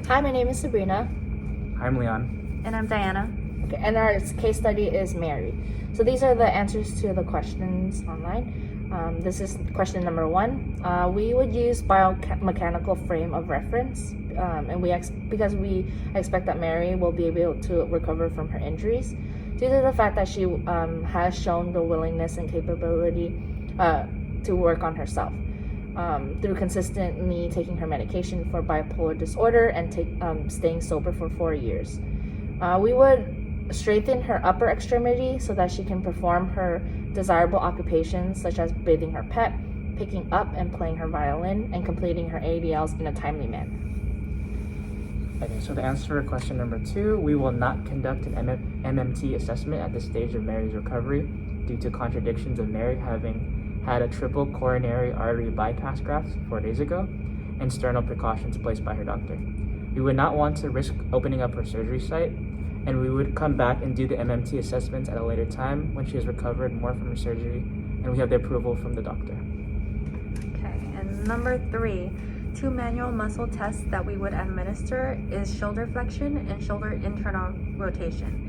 Hi, my name is Sabrina. I'm Leone. And I'm Diana. Okay, and our case study is Mary. So these are the answers to the questions online. This is question number 1. We would use biomechanical frame of reference, and because we expect that Mary will be able to recover from her injuries due to the fact that she has shown the willingness and capability to work on herself. Through consistently taking her medication for bipolar disorder and staying sober for 4 years. We would straighten her upper extremity so that she can perform her desirable occupations such as bathing her pet, picking up and playing her violin, and completing her ADLs in a timely manner. Okay, so to answer question number 2, we will not conduct an MMT assessment at this stage of Mary's recovery due to contradictions of Mary having had a triple coronary artery bypass graft 4 days ago and sternal precautions placed by her doctor. We would not want to risk opening up her surgery site, and we would come back and do the MMT assessments at a later time when she has recovered more from her surgery and we have the approval from the doctor. Okay, and number 3, 2 manual muscle tests that we would administer is shoulder flexion and shoulder internal rotation.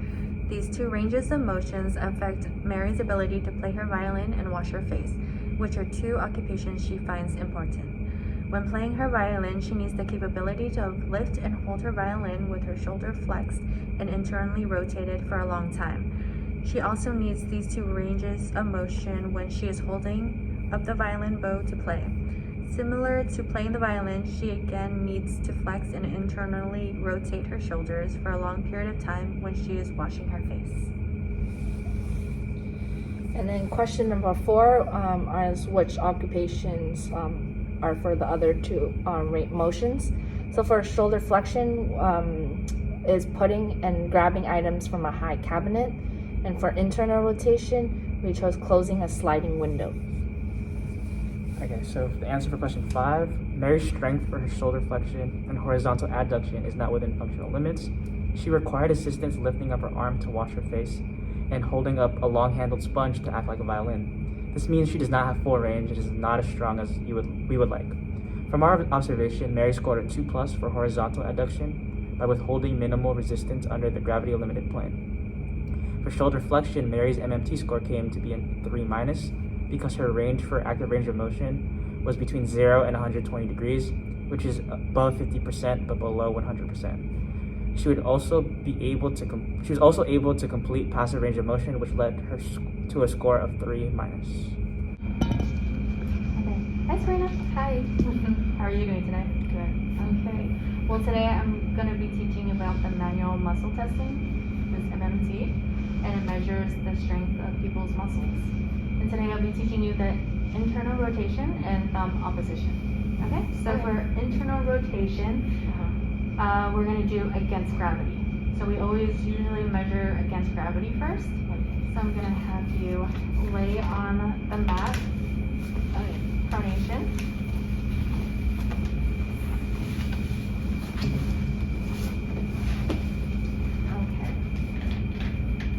These 2 ranges of motions affect Mary's ability to play her violin and wash her face, which are 2 occupations she finds important. When playing her violin, she needs the capability to lift and hold her violin with her shoulder flexed and internally rotated for a long time. She also needs these 2 ranges of motion when she is holding up the violin bow to play. Similar to playing the violin, she again needs to flex and internally rotate her shoulders for a long period of time when she is washing her face. And then question number 4 is which occupations are for the other 2 motions. So for shoulder flexion is putting and grabbing items from a high cabinet, and for internal rotation we chose closing a sliding window. Okay, so the answer for question 5, Mary's strength for her shoulder flexion and horizontal adduction is not within functional limits. She required assistance lifting up her arm to wash her face and holding up a long-handled sponge to act like a violin. This means she does not have full range and is not as strong as we would like. From our observation, Mary scored a 2+ for horizontal adduction by withholding minimal resistance under the gravity-limited plane. For shoulder flexion, Mary's MMT score came to be a 3- because her range for active range of motion was between 0 and 120 degrees, which is above 50% but below 100%. She was also able to complete passive range of motion, which led her to a score of 3-. Okay. Hi, Sabrina. Hi. How are you doing today? Good. Okay. Well, today I'm going to be teaching about the manual muscle testing, this MMT, and it measures the strength of people's muscles. And today I'll be teaching you the internal rotation and thumb opposition. Okay? So for internal rotation, we're going to do against gravity. So we always usually measure against gravity first. So I'm going to have you lay on the mat, pronation. Okay.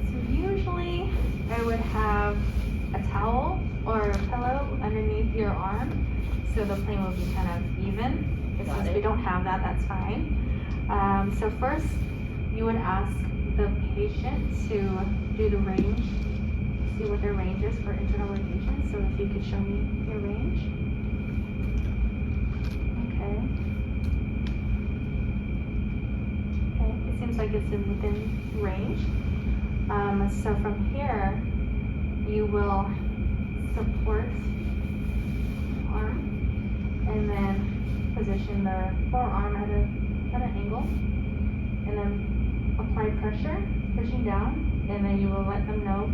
So usually I would have a towel or a pillow underneath your arm so the plane will be kind of even. Since we don't have that, that's fine. So first, you would ask the patient to do the range, see what their range is for internal rotation. So if you could show me your range. Okay. Okay, it seems like it's within range. So from here, you will support the arm and then position the forearm at an angle, and then apply pressure, pushing down, and then you will let them know,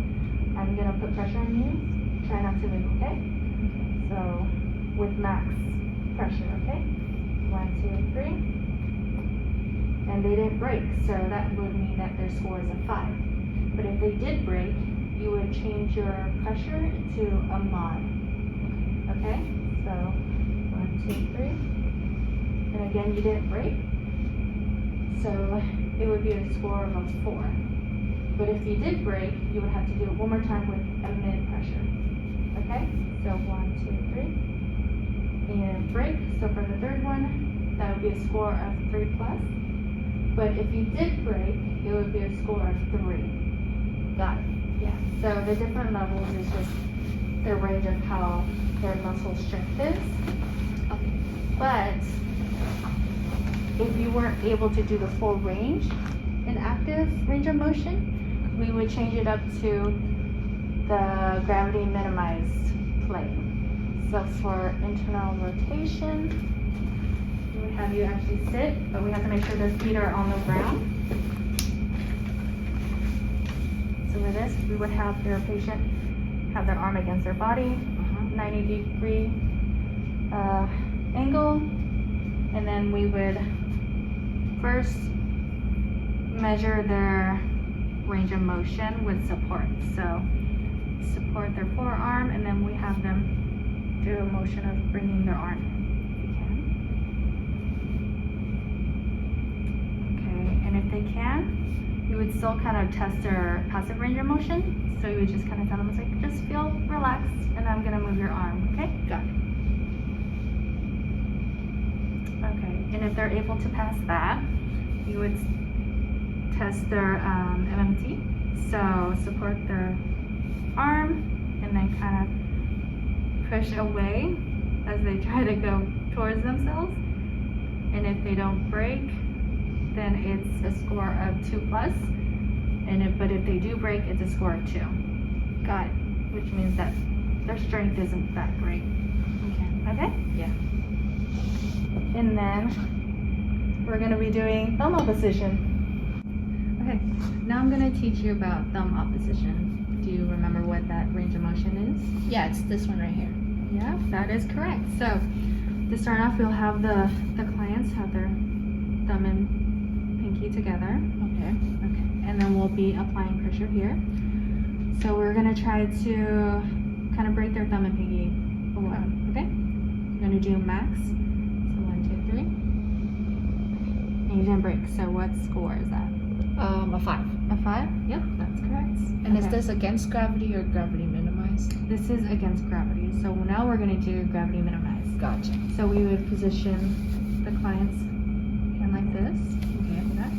I'm going to put pressure on you, try not to move, okay? So with max pressure, okay? 1, 2, 3. And they didn't break, so that would mean that their score is a 5. But if they did break, you would change your pressure to a mod. Okay? So 1, 2, 3. And again, you didn't break. So it would be a score of a 4. But if you did break, you would have to do it one more time with a mid pressure. Okay? So 1, 2, 3. And break. So for the third one, that would be a score of 3 plus. But if you did break, it would be a score of 3. Got it. Yeah, so the different levels is just the range of how their muscle strength is. Okay. But if you weren't able to do the full range in active range of motion, we would change it up to the gravity minimized play. So for internal rotation, we would have you actually sit, but we have to make sure their feet are on the ground. So with this, we would have your patient have their arm against their body, 90-degree angle, and then we would first measure their range of motion with support. So support their forearm, and then we have them do a motion of bringing their arm in, if you can. Okay, and if they can, you would still kind of test their passive range of motion. So you would just kind of tell them, it's like, just feel relaxed, and I'm gonna move your arm, okay? Got it. Okay, and if they're able to pass that, you would test their MMT. So support their arm, and then kind of push away as they try to go towards themselves. And if they don't break, then it's a score of 2 plus. But if they do break, it's a score of 2. Got it. Which means that their strength isn't that great. Okay? Yeah. And then we're gonna be doing thumb opposition. Okay, now I'm gonna teach you about thumb opposition. Do you remember what that range of motion is? Yeah, it's this one right here. Yeah, that is correct. So to start off, we'll have the clients have their thumb and pinky together. Okay. Okay, and then we'll be applying pressure here. So we're gonna try to kind of break their thumb and pinky away. Okay? We're gonna do max. So 1, 2, 3. And you didn't break. So what score is that? A 5. A 5? Yep, that's correct. And is Okay. this against gravity or gravity minimized? This is against gravity. So now we're gonna do gravity minimized. Gotcha. So we would position the client's hand like this. Okay. Okay.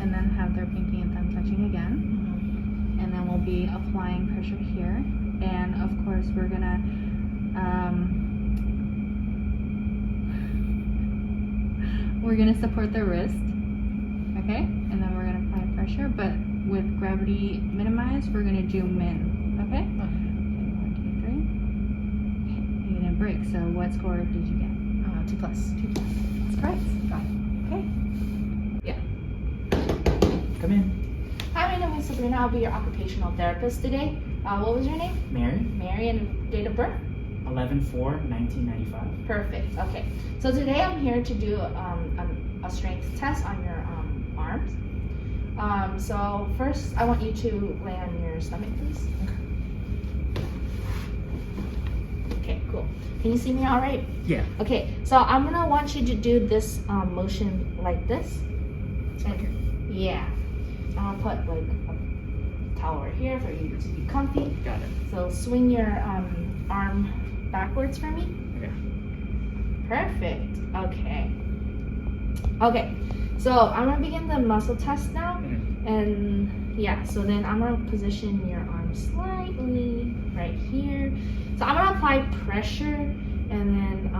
And then have their pinky and thumb touching again. Mm-hmm. And then we'll be applying pressure here. And of course, we're gonna support the wrist. Okay, and then we're gonna apply pressure, but with gravity minimized, we're gonna do min. Okay. Okay. 1, 2, 3. Okay. You didn't break. So what score did you get? 2 plus. 2 plus. That's correct. Got it. Okay. Come in. Hi, my name is Sabrina. I'll be your occupational therapist today. What was your name? Mary, Mary, and date of birth? 11/4/1995. Perfect. Okay. So today I'm here to do a strength test on your arms. So first, I want you to lay on your stomach, please. Okay, cool. Can you see me all right? Yeah. Okay, so I'm gonna want you to do this motion like this. Okay. Yeah. I'll put like a towel right here for you to be comfy. Got it. So swing your arm backwards for me. Okay. Perfect. Okay. Okay. So I'm gonna begin the muscle test now. And yeah, so then I'm gonna position your arm slightly right here. So I'm gonna apply pressure and then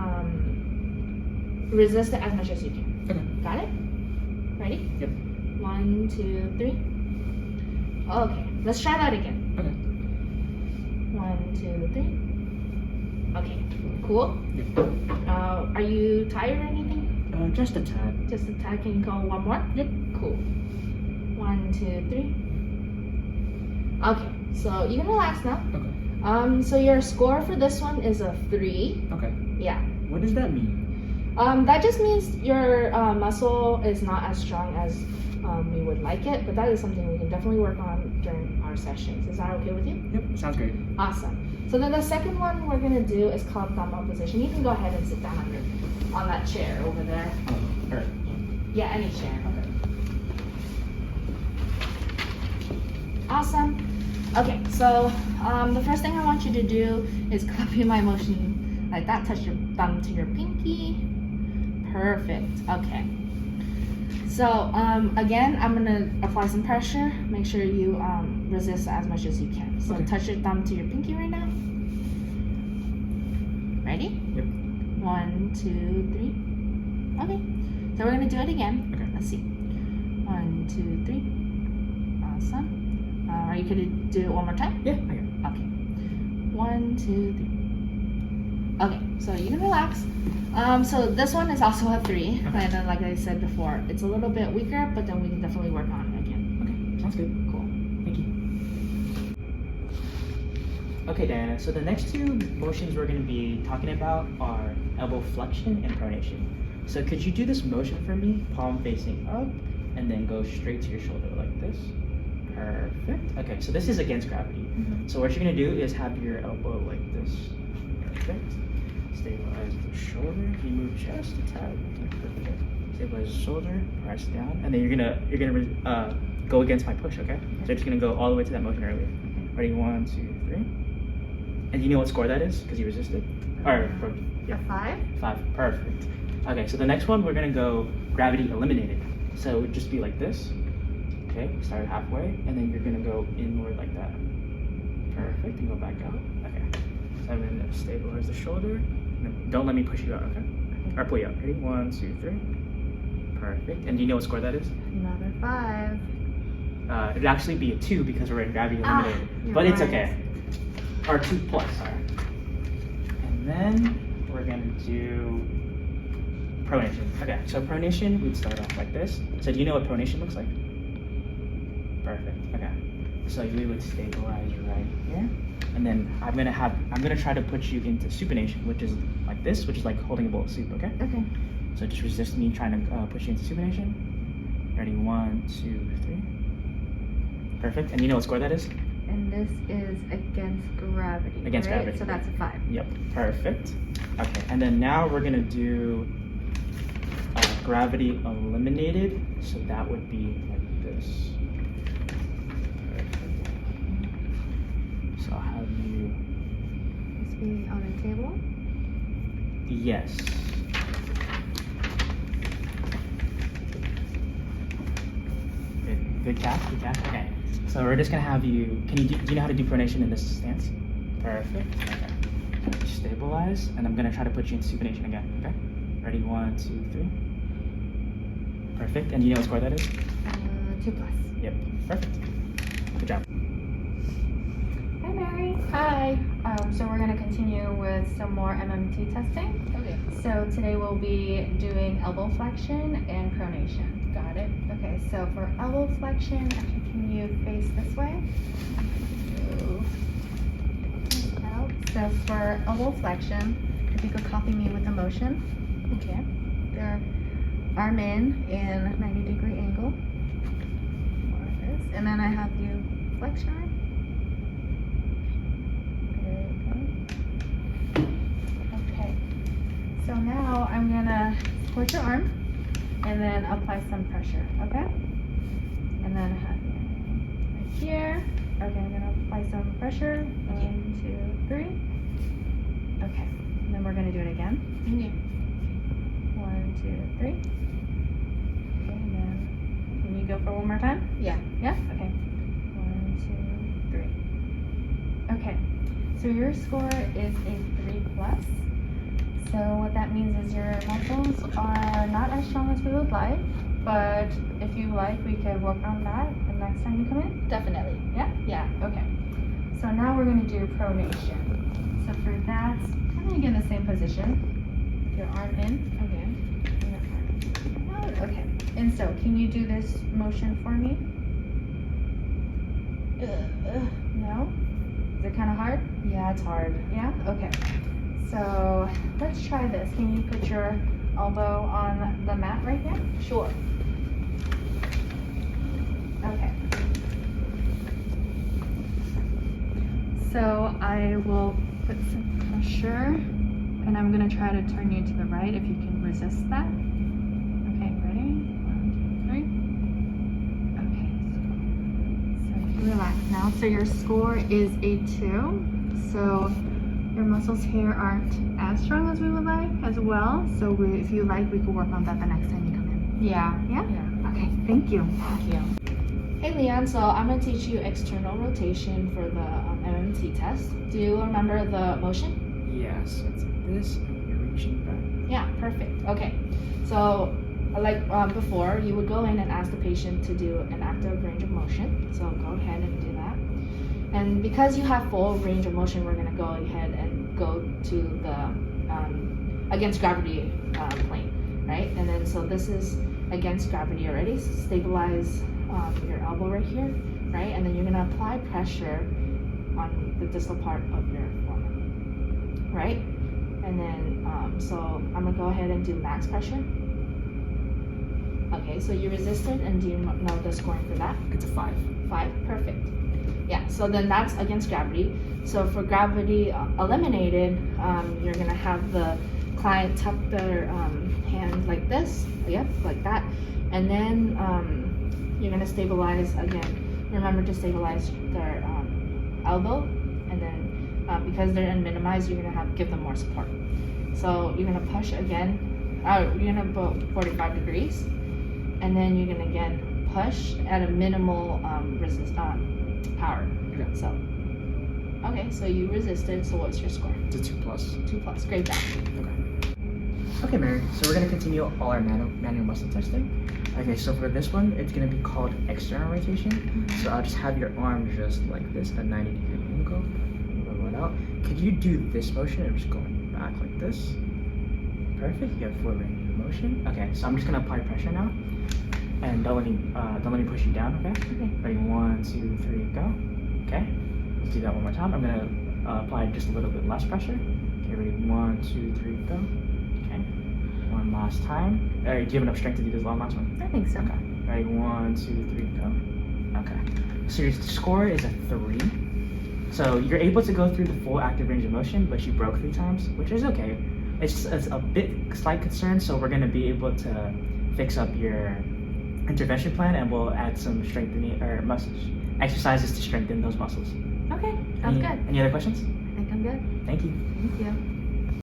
resist it as much as you can. Okay. Got it? Ready? Yep. 1, 2, 3. Okay, let's try that again. Okay. 1, 2, 3. Okay, cool. Yep. Are you tired or anything? Just a tad. Just a tad. Can you go one more? Yep. Cool. 1, 2, 3. Okay, so you can relax now. Okay. So your score for this one is a 3. Okay. Yeah. What does that mean? That just means your muscle is not as strong as we would like it, but that is something we can definitely work on during our sessions. Is that okay with you? Yep. Sounds great. Awesome. So then the second one we're gonna do is called thumb opposition. You can go ahead and sit down on that chair over there. All right. Yeah, any chair. Okay. Awesome. Okay, so the first thing I want you to do is copy my motion like that. Touch your thumb to your pinky. Perfect. Okay. So again, I'm gonna apply some pressure. Make sure you resist as much as you can. So Okay. touch your thumb to your pinky right now. Ready? Yep. 1, 2, 3. Okay. So we're gonna do it again. Okay. Let's see. 1, 2, 3. Awesome. Are you gonna do it one more time? Yeah, I got it. Okay. 1, 2, 3. Okay, so you can relax. So this one is also a 3, Okay. and then like I said before, it's a little bit weaker, but then we can definitely work on it again. Okay, sounds good. Cool. Thank you. Okay, Diana, so the next two motions we're going to be talking about are elbow flexion and pronation. So could you do this motion for me, palm facing up, and then go straight to your shoulder like this? Perfect. Okay, so this is against gravity. So what you're going to do is have your elbow like this. Perfect. Stabilize the shoulder. Can you move just a tad? Perfect. Stabilize the shoulder, press down, and then you're gonna go against my push, okay? So you're just gonna go all the way to that motion earlier. Ready? 1, 2, 3. And you know what score that is? Because you resisted? Or, yeah. 5. 5. Perfect. Okay, so the next one we're gonna go gravity eliminated. So it would just be like this. Okay, start halfway, and then you're gonna go inward like that. Perfect, and go back out. Okay. So I'm gonna stabilize the shoulder. Don't let me push you out, okay? Or pull you out. Ready? 1, 2, 3. Perfect. And do you know what score that is? Another 5. It'd actually be a 2 because we're in gravity eliminated. You're But it's right. okay. Or 2 plus, sorry. And then we're gonna do pronation. Okay, so pronation, we'd start off like this. So do you know what pronation looks like? Perfect. Okay. So we would stabilize right here. And then I'm gonna try to put you into supination, which is like this, which is like holding a bowl of soup, okay? Okay. So just resist me trying to push you into supination. Ready? 1, 2, 3. Perfect. And you know what score that is? And this is against gravity. Against right? gravity. So that's a 5. Yep. Perfect. Okay. And then now we're gonna do gravity eliminated. So that would be like this. Perfect. So I'll have you. This be on a table. Yes. Good catch, good catch. Okay. So we're just gonna have you. Do you know how to do pronation in this stance? Perfect. Okay. Stabilize, and I'm gonna try to put you in supination again. Okay. Ready? 1, 2, 3. Perfect. And you know what score that is? 2 plus. Yep. Perfect. Good job. Hi, Mary. Hi. So we're going to continue with some more MMT testing. Okay. So today we'll be doing elbow flexion and pronation. Got it. Okay, so for elbow flexion, can you face this way? Out. So for elbow flexion, if you could copy me with the motion. Okay. Your arm in 90-degree angle. Like this. And then I have you flex your arm. Okay, so now I'm gonna support your arm and then apply some pressure, okay? And then I have you right here. Okay, I'm gonna apply some pressure. 1, 2, 3. Okay, and then we're gonna do it again. Okay. 1, 2, 3. Okay, and then can you go for one more time? Yeah. Yeah? Okay. 1, 2, 3. Okay. So your score is a 3 plus. So what that means is your muscles are not as strong as we would like, but if you like, we could work on that the next time you come in. Definitely. Yeah? Yeah. Okay. So now we're gonna do pronation. So for that, kind of again the same position. Your arm in. Okay. And your arm out. Okay. And so, can you do this motion for me? No? Is it kind of hard? Yeah, it's hard. Yeah? Okay. So let's try this. Can you put your elbow on the mat right here? Sure. Okay. So I will put some pressure and I'm going to try to turn you to the right if you can resist that. Okay, ready? 1, 2, 3. Okay. So relax now. So your score is a 2. So Your muscles here aren't as strong as we would like as well. So if you like, we could work on that the next time you come in. Yeah. Yeah? Yeah. Okay, thank you. Thank you. Hey Leon, so I'm gonna teach you external rotation for the MMT test. Do you remember the motion? Yes, it's like this, and you're reaching back. Yeah, perfect. Okay, so like before, you would go in and ask the patient to do an active range of motion. So go ahead and do that. And because you have full range of motion, we're gonna go ahead and go to the against gravity plane, right? And then so this is against gravity already. So stabilize your elbow right here, right? And then you're gonna apply pressure on the distal part of your forearm, right? And then so I'm gonna go ahead and do max pressure. Okay, so you resisted, and do you know the scoring for that? It's a 5. 5, perfect. Yeah, so then that's against gravity. So for gravity eliminated, you're gonna have the client tuck their hand like this, yep, like that. And then you're gonna stabilize again. Remember to stabilize their elbow, and then because they're in minimize, you're gonna give them more support. So you're gonna push again, you're gonna go 45 degrees, and then you're gonna again push at a minimal power. Okay. So, okay, so you resisted. So what's your score? It's a 2+. 2+. Great job. Okay, Mary, so we're going to continue all our manual muscle testing. Okay, so for this one, it's going to be called external rotation. So I'll just have your arm just like this, a 90-degree angle. Level it out. Could you do this motion? I'm just going back like this. Perfect. You have full range of motion. Okay, so I'm just going to apply pressure now. And don't let me push you down, okay? Okay. Ready, 1, 2, 3, go. Okay, let's do that one more time. I'm gonna apply just a little bit less pressure. Okay, ready, 1, 2, 3, go. Okay, one last time. Do you have enough strength to do this last one? I think so. Okay, ready, 1, 2, 3, go. Okay, so your score is a 3. So you're able to go through the full active range of motion, but you broke 3 times, which is okay. It's a slight concern, so we're gonna be able to fix up your intervention plan, and we'll add some strengthening or exercises to strengthen those muscles. Okay, sounds good. Any other questions? I think I'm good. Thank you. Thank you.